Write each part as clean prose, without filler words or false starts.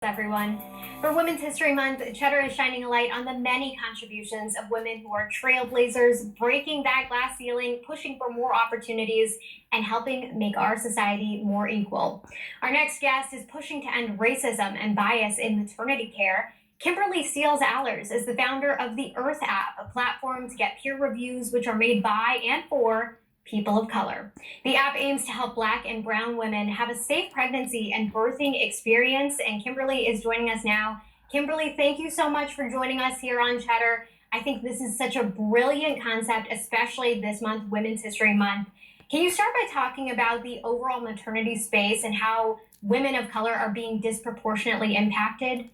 Everyone. For Women's History Month, Cheddar is shining a light on the many contributions of women who are trailblazers, breaking that glass ceiling, pushing for more opportunities, and helping make our society more equal. Our next guest is pushing to end racism and bias in maternity care. Kimberly Seals-Allers is the founder of the IRTH App, a platform to get peer reviews which are made by and for people of color. The app aims to help Black and brown women have a safe pregnancy and birthing experience, and Kimberly is joining us now. Kimberly, thank you so much for joining us here on Cheddar. I think this is such a brilliant concept, especially this month, Women's History Month. Can you start by talking about the overall maternity space and how women of color are being disproportionately impacted?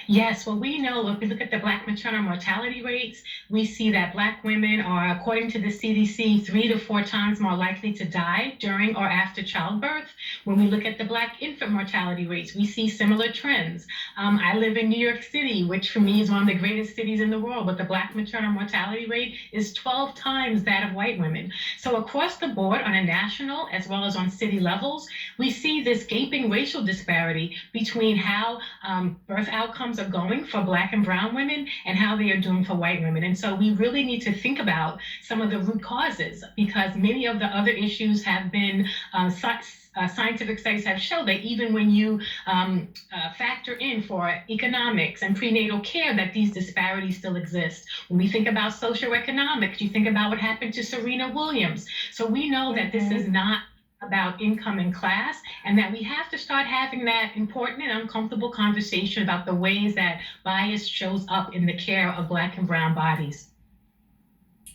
Yes, well, we know if we look at the Black maternal mortality rates, we see that Black women are, according to the CDC, 3 to 4 times more likely to die during or after childbirth. When we look at the Black infant mortality rates, we see similar trends. I live in New York City, which for me is one of the greatest cities in the world, but the Black maternal mortality rate is 12 times that of white women. So across the board, on a national as well as on city levels, we see this gaping racial disparity between how birth outcomes are going for Black and brown women and how they are doing for white women. And so we really need to think about some of the root causes, because many of the other issues have been scientific studies have shown that even when you factor in for economics and prenatal care, that these disparities still exist. When we think about socioeconomics, you think about what happened to Serena Williams. So we know that this is not about income and class, and that we have to start having that important and uncomfortable conversation about the ways that bias shows up in the care of Black and brown bodies.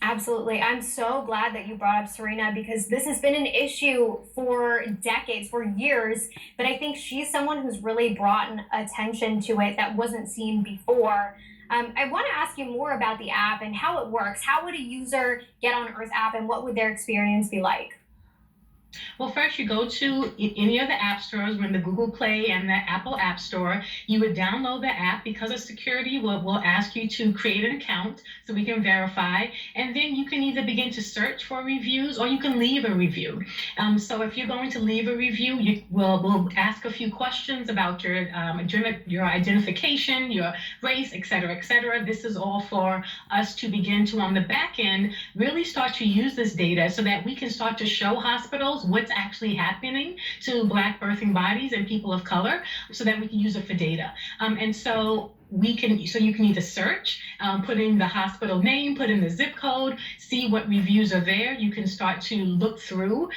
Absolutely. I'm so glad that you brought up Serena, because this has been an issue for decades, for years. But I think she's someone who's really brought attention to it that wasn't seen before. I want to ask you more about the app and how it works. How would a user get on IRTH app, and what would their experience be like? Well, first you go to any of the app stores, when the Google Play and the Apple App Store, you would download the app. Because of security, we'll ask you to create an account so we can verify. And then you can either begin to search for reviews or you can leave a review. So if you're going to leave a review, we'll ask a few questions about your identification, your race, et cetera, et cetera. This is all for us to begin to, on the back end, really start to use this data so that we can start to show hospitals what's actually happening to Black birthing bodies and people of color, so that we can use it for data. So you can either search, put in the hospital name, put in the zip code, see what reviews are there. You can start to look through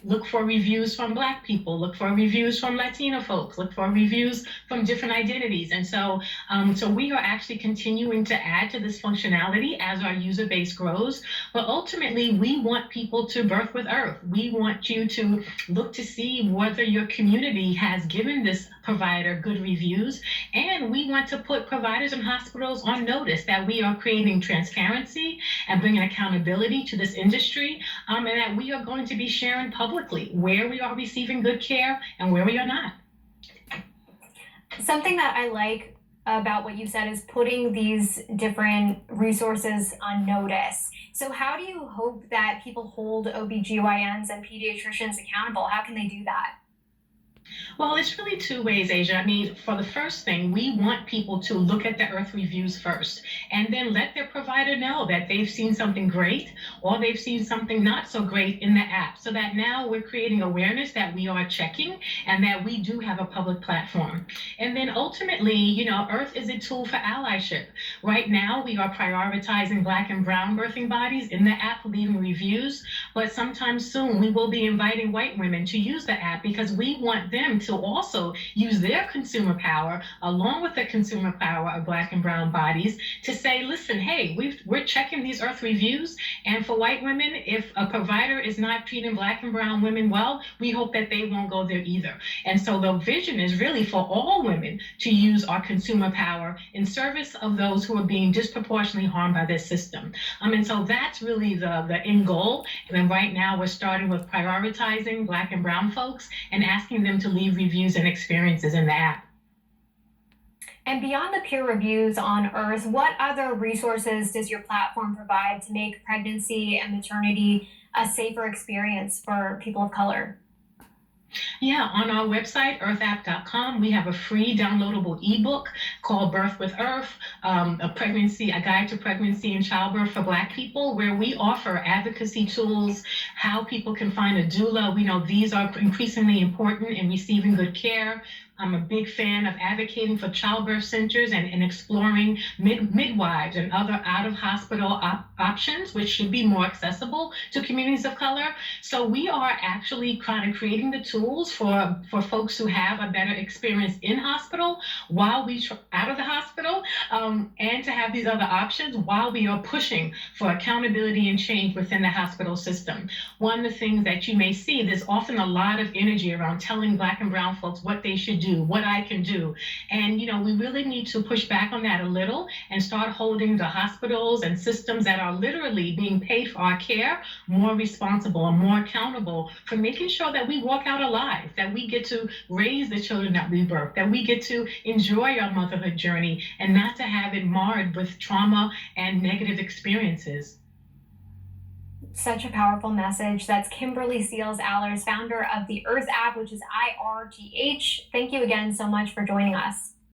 look for reviews from Black people, look for reviews from Latino folks, look for reviews from different identities. And so we are actually continuing to add to this functionality as our user base grows. But ultimately, we want people to birth with IRTH. We want you to look to see whether your community has given this provider good reviews. And we want to put providers and hospitals on notice that we are creating transparency and bringing accountability to this industry, and that we are going to be sharing publicly where we are receiving good care and where we are not. Something that I like about what you said is putting these different resources on notice. So how do you hope that people hold OBGYNs and pediatricians accountable? How can they do that? Well, it's really two ways, Asia. I mean, for the first thing, we want people to look at the IRTH reviews first, and then let their provider know that they've seen something great or they've seen something not so great in the app, so that now we're creating awareness that we are checking and that we do have a public platform. And then ultimately, IRTH is a tool for allyship. Right now, we are prioritizing Black and brown birthing bodies in the app, leaving reviews, but sometime soon we will be inviting white women to use the app, because we want them to also use their consumer power along with the consumer power of Black and brown bodies to say, listen, hey, we're checking these IRTH reviews, and for white women, if a provider is not treating Black and brown women well, we hope that they won't go there either. And so the vision is really for all women to use our consumer power in service of those who are being disproportionately harmed by this system. And so that's really the end goal. And then right now we're starting with prioritizing Black and brown folks and asking them to leave reviews and experiences in the app. And beyond the peer reviews on IRTH, what other resources does your platform provide to make pregnancy and maternity a safer experience for people of color? Yeah, on our website, earthapp.com, we have a free downloadable ebook called Birth with Earth, a guide to pregnancy and childbirth for Black people, where we offer advocacy tools, how people can find a doula. We know these are increasingly important in receiving good care. I'm a big fan of advocating for childbirth centers and exploring midwives and other out of hospital options, which should be more accessible to communities of color. So we are actually kind of creating the tools for folks who have a better experience in hospital while out of the hospital, and to have these other options while we are pushing for accountability and change within the hospital system. One of the things that you may see, there's often a lot of energy around telling Black and brown folks what they should do, what I can do. And, we really need to push back on that a little and start holding the hospitals and systems that are literally being paid for our care more responsible and more accountable for making sure that we walk out alive, that we get to raise the children that we birth, that we get to enjoy our motherhood journey and not to have it marred with trauma and negative experiences. Such a powerful message. That's Kimberly Seals-Allers, founder of the Earth app, which is IRTH. Thank you again so much for joining us.